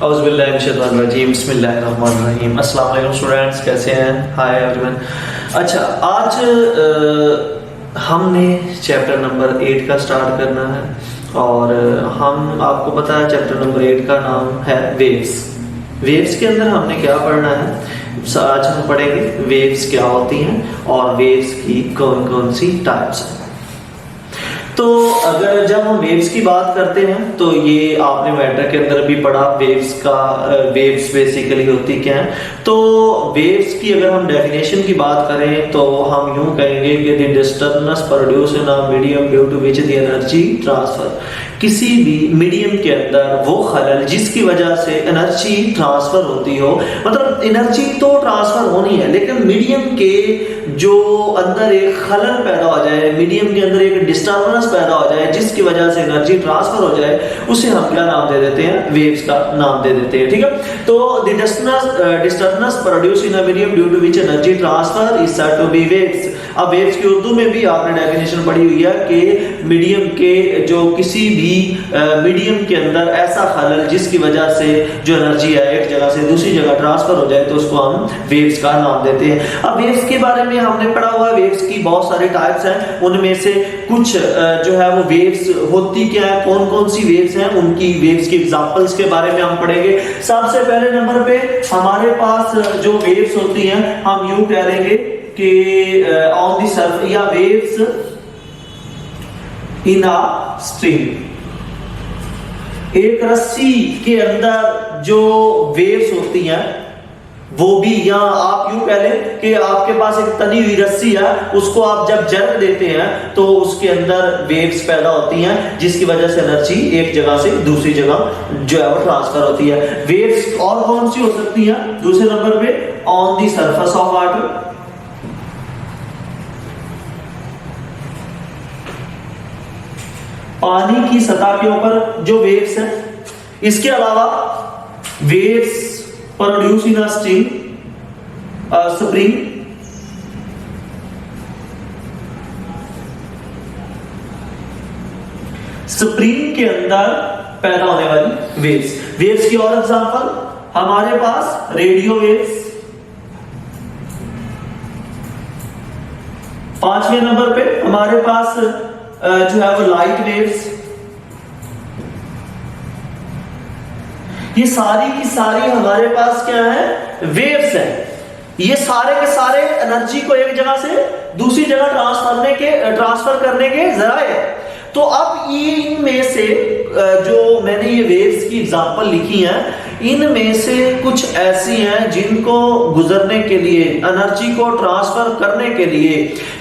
औज़ुबिल्लाहिमिनश्शैतानिर्रजीम बिस्मिल्लाहिर्रहमानिर्रहीम। अस्सलाम वालेकुम स्टूडेंट्स, कैसे हैं? Hi everyone. अच्छा, आज हमने चैप्टर नंबर 8 का स्टार्ट करना है और हम आपको पता है चैप्टर नंबर 8 का नाम है वेव्स। वेव्स के अंदर हमने क्या पढ़ना है? आज हम पढ़ेंगे वेव्स क्या होती हैं और वेव्स की कौन कौन सी टाइप्स हैं। तो अगर जब हम वेव्स की बात करते हैं तो ये आपने मैटर के अंदर भी पढ़ा वेव्स बेसिकली होती क्या है। तो वेव्स की अगर हम डेफिनेशन की बात करें तो हम यूं कहेंगे कि the disturbance produce in a medium due to which the energy transfer, किसी भी मीडियम के अंदर वो खलल जिसकी वजह से एनर्जी ट्रांसफर होती हो, मतलब एनर्जी तो ट्रांसफर होनी है लेकिन मीडियम के जो अंदर एक खलल पैदा हो जाए, मीडियम के अंदर एक डिस्टर्बेंस पैदा हो जाए जिसकी वजह से एनर्जी ट्रांसफर हो जाए, उसे हम क्या नाम दे देते हैं? वेव्स का नाम दे देते हैं। ठीक है, तो the disturbance produce in a medium due to which energy transfer is said to be waves. अब वेव्स की उर्दू में भी आपने डेफिनेशन पढ़ी हुई है कि मीडियम के जो किसी भी मीडियम के अंदर ऐसा खलल जिसकी वजह से जो एनर्जी है एक जगह से दूसरी जगह ट्रांसफर हो जाए तो उसको हम वेव्स का नाम देते हैं। अब वेव्स के बारे में हमने पढ़ा हुआ है, वेव्स की बहुत सारे टाइप्स हैं, उनमें से कुछ जो है वो वेव्स होती क्या है, कौन कौन सी वेव्स हैं, उनकी वेव्स की एग्जांपल्स के बारे में हम पढ़ेंगे। सबसे पहले नंबर पे हमारे पास जो वेव्स होती हैं हम यूं कह लेंगे कि ऑन द सरफेस या वेव्स इन अ स्ट्रिंग, एक रस्सी के अंदर जो वेव्स होती हैं वो भी, या आप यूं कह लें कि आपके पास एक तनी हुई रस्सी है, उसको आप जब जर्क देते हैं तो उसके अंदर वेव्स पैदा होती हैं जिसकी वजह से एनर्जी एक जगह से दूसरी जगह जो है वो ट्रांसफर होती है। वेव्स और कौन सी हो सकती हैं? दूसरे नंबर पे on the surface of water, पानी की सतह के ऊपर जो वेव्स हैं। इसके अलावा waves produce in a spring, spring के अंदर पैदा होने वाली वेव्स। वेव्स की और एग्जांपल हमारे पास रेडियो वेव्स, पांचवें नंबर पे हमारे पास जो है वो लाइट वेव्स। ये सारी की सारी हमारे पास क्या है? वेव्स है। ये सारे के सारे एनर्जी को एक जगह से दूसरी जगह ट्रांसफर करने के जराए। तो अब ये इनमें से जो मैंने ये वेव्स की एग्जांपल लिखी हैं, इनमें से कुछ ऐसी हैं जिनको गुजरने के लिए, एनर्जी को ट्रांसफर करने के लिए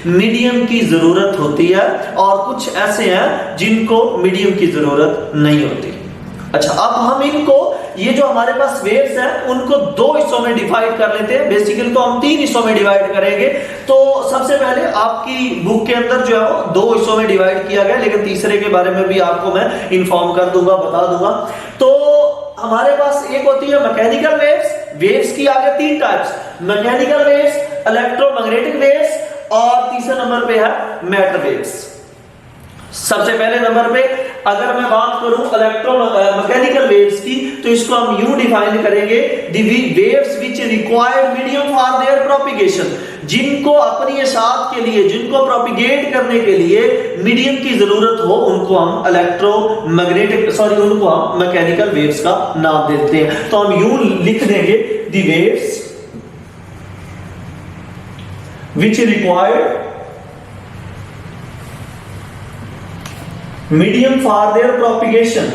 मीडियम की जरूरत होती है और कुछ ऐसे हैं जिनको मीडियम की जरूरत नहीं होती। अच्छा, अब हम इनको, ये जो हमारे पास वेव्स हैं उनको दो हिस्सों में डिवाइड कर लेते हैं। बेसिकली तो हम तीन हिस्सों में डिवाइड करेंगे। तो सबसे पहले आपकी बुक के अंदर जो है वो दो हिस्सों में डिवाइड किया गया, लेकिन तीसरे के बारे में भी आपको मैं इंफॉर्म कर दूंगा, बता दूंगा। तो हमारे पास एक होती है मैकेनिकल वेव्स। वेव्स की आगे तीन types, mechanical waves, electromagnetic waves और तीसरे नंबर पे है मैटर वेव्स। सबसे पहले नंबर पे अगर मैं बात करूं मैकेनिकल वेव्स की, तो इसको हम यूं डिफाइन करेंगे, the waves which require medium for their propagation, जिनको अपनी इशाअत के लिए, जिनको प्रोपिगेट करने के लिए मीडियम की जरूरत हो, उनको हम उनको हम मैकेनिकल वेव्स का नाम देते हैं। तो हम यूं लिख देंगे, the waves which require medium for their propagation,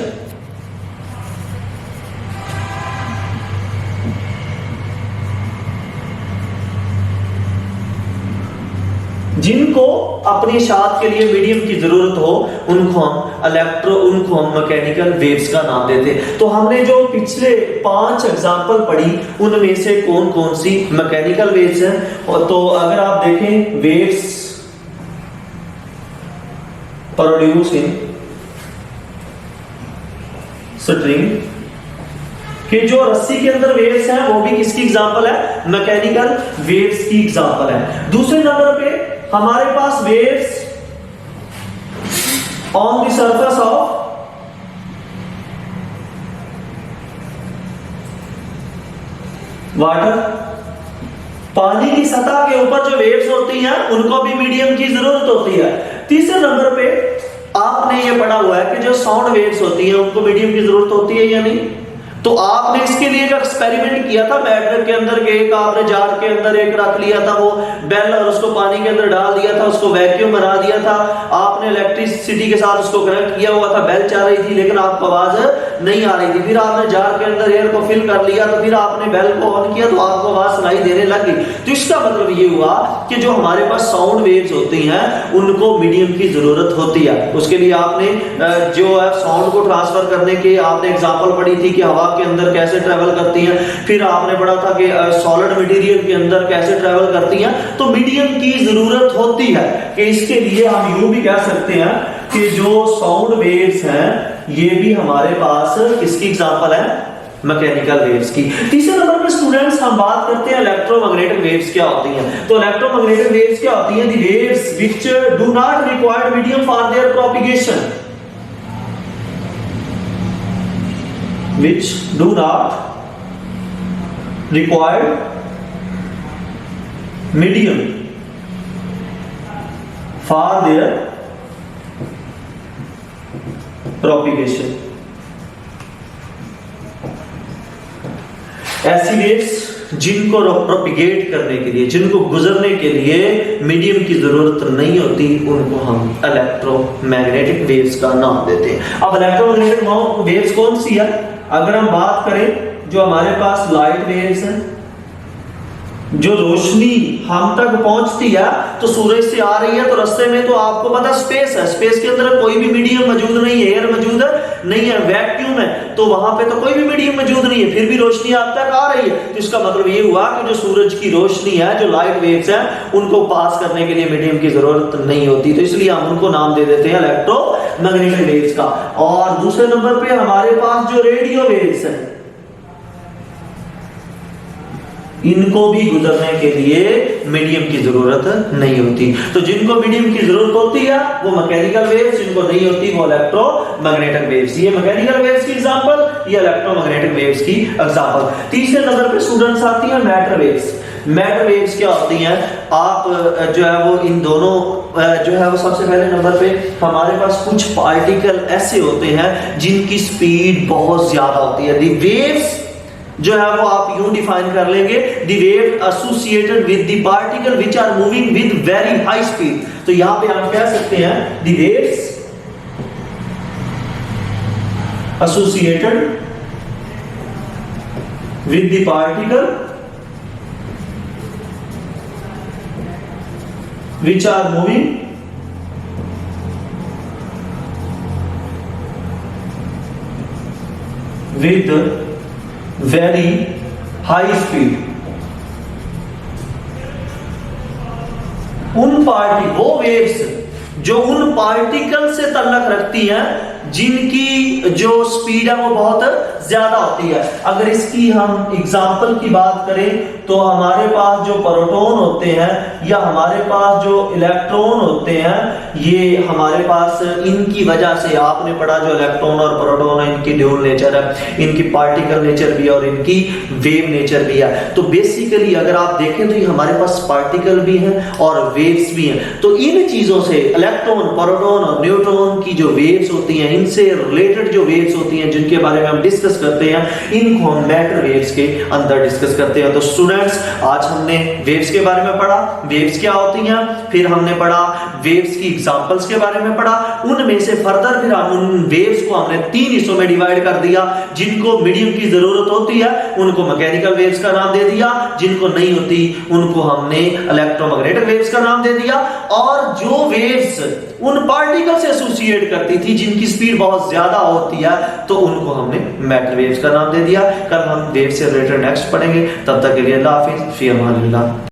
जिनको अपनी इशाअत के लिए मीडियम की जरूरत हो, उनको हम मैकेनिकल वेव्स का नाम देते हैं। तो हमने जो पिछले 5 एग्जांपल पढ़ी उनमें से कौन कौन सी मैकेनिकल वेव्स हैं। और तो अगर आप देखें, वेव्स प्रोड्यूस इन स्ट्रिंग, कि जो रस्सी के अंदर वेव्स हैं वो भी किसकी एग्जांपल है? मैकेनिकल वेव्स की एग्जांपल है। दूसरे नंबर पे हमारे पास waves on the surface of water, पानी की सतह के ऊपर जो वेव्स होती हैं उनको भी मीडियम की जरूरत होती है। तीसरे नंबर पे आपने ये पढ़ा हुआ है कि जो साउंड वेव्स होती हैं उनको मीडियम की जरूरत होती है या नहीं। तो आपने इसके लिए एक एक्सपेरिमेंट किया था मैटर के अंदर के, एक आपने जार के अंदर एक रख लिया था वो बेल और उसको पानी के अंदर डाल दिया था, उसको वैक्यूम बना दिया था, आपने इलेक्ट्रिसिटी के साथ उसको कनेक्ट किया हुआ था, बेल चल रही थी लेकिन आपको आवाज नहीं आ रही थी। फिर आपने जार के अंदर एयर को फिल कर लिया, तो फिर आपने बेल को ऑन किया तो आपको आवाज सुनाई देने लग गई। तो इसका मतलब ये हुआ कि जो हमारे पास साउंड वेव्स होती हैं उनको मीडियम की जरूरत होती है। उसके लिए आपने जो है साउंड को ट्रांसफर करने के आपने एग्जांपल पढ़ी थी कि हवा के अंदर कैसे ट्रेवल करती हैं, फिर आपने पढ़ा था कि सॉलिड मटेरियल के अंदर कैसे ट्रेवल करती हैं। तो मीडियम की जरूरत होती है कि इसके लिए हम यूं भी कह सकते हैं कि जो साउंड वेव्स हैं ये भी हमारे पास किसकी एग्जांपल है, मैकेनिकल वेव्स की। तीसरे नंबर पे स्टूडेंट्स हम बात करते हैं इलेक्ट्रोमैग्नेटिक वेव्स क्या होती हैं। तो इलेक्ट्रोमैग्नेटिक वेव्स क्या होती हैं, the waves which do not require medium for their propagation, which do not require medium for their propagation। ऐसी वेव्स जिनको प्रोपिगेट करने के लिए, जिनको गुजरने के लिए मीडियम की जरूरत नहीं होती, उनको हम इलेक्ट्रोमैग्नेटिक वेव्स का नाम देते हैं। अब इलेक्ट्रोमैग्नेटिक वेव्स कौन सी है, अगर हम बात करें जो हमारे पास लाइट वेव्स हैं, जो रोशनी हम तक पहुंचती है तो सूरज से आ रही है, तो रास्ते में तो आपको पता स्पेस है, स्पेस के अंदर कोई भी मीडियम मौजूद नहीं है, एयर मौजूद नहीं है, वैक्यूम है, तो वहां पे तो कोई भी मीडियम मौजूद नहीं है, फिर भी रोशनी आप तक आ रही है। तो इसका मतलब ये हुआ कि जो सूरज की रोशनी है, जो लाइट वेव्स है, उनको पास करने के लिए मीडियम की जरूरत नहीं होती, तो इसलिए हम उनको नाम दे देते हैं इलेक्ट्रोमैग्नेटिक वेव्स का। और दूसरे नंबर पे हमारे पास जो रेडियो वेव्स है, इनको भी गुजरने के लिए मीडियम की जरूरत नहीं होती। तो जिनको मीडियम की जरूरत होती है वो मैकेनिकल वेव्स, जिनको नहीं होती वो इलेक्ट्रोमैग्नेटिक वेव्स। ये मैकेनिकल वेव्स की एग्जांपल, ये इलेक्ट्रोमैग्नेटिक वेव्स की एग्जांपल। तीसरे नंबर पे स्टूडेंट्स आती है मैटर वेव्स। मैटर वेव्स क्या होती हैं, आप जो है वो इन दोनों जो है वो सबसे पहले नंबर पे हमारे पास कुछ पार्टिकल ऐसे होते हैं जिनकी स्पीड बहुत ज्यादा होती है। दी वेव्स जो है वो आप यूं डिफाइन कर लेंगे, the wave associated with the particle which are moving with very high speed. तो यहां पे हम कह सकते हैं the waves associated with the particle which are moving with very high speed. वो वेव्स जो उन पार्टिकल से ताल्लुक रखती हैं जिनकी जो स्पीड है वो बहुत ज्यादा होती है। अगर इसकी हम एग्जांपल की बात करें तो हमारे पास जो प्रोटॉन होते हैं या हमारे पास जो इलेक्ट्रॉन होते हैं, ये हमारे पास इनकी वजह से आपने पढ़ा जो इलेक्ट्रॉन और प्रोटॉन है, इनकी ड्यूल नेचर है, इनकी पार्टिकल नेचर भी और इनकी वेव नेचर भी है। तो बेसिकली अगर आप देखें तो ये हमारे पास पार्टिकल भी हैं और वेव्स भी हैं। तो इन चीजों से इलेक्ट्रॉन, प्रोटॉन और न्यूट्रॉन की जो वेव्स होती हैं, इनसे रिलेटेड जो वेव्स होती हैं जिनके बारे में हम डिस्कस करते हैं, इनको हम मैटर वेव्स के अंदर डिस्कस करते हैं। तो स्टूडेंट्स आज हमने वेव्स के बारे में पढ़ा, वेव्स क्या होती हैं, फिर हमने पढ़ा वेव्स की एग्जांपल्स के बारे में पढ़ा, उनमें से फर्दर फिर हम उन वेव्स को हमने 3 हिस्सों में डिवाइड कर दिया। जिनको मीडियम की जरूरत होती है उनको मैकेनिकल वेव्स का नाम दे दिया, जिनको नहीं होती उनको हमने इलेक्ट्रोमैग्नेटिक वेव्स का नाम दे दिया। और जो वेव्स उन पार्टिकल से एसोसिएट करती थी जिनकी स्पीड बहुत ज्यादा होती है तो उनको हमने मैटर वेव्स का नाम दे दिया। कल हम वेव से रिलेटेड नेक्स्ट पढ़ेंगे, तब तक के लिए अल्लाह हाफिज, फी अमानिल्लाह।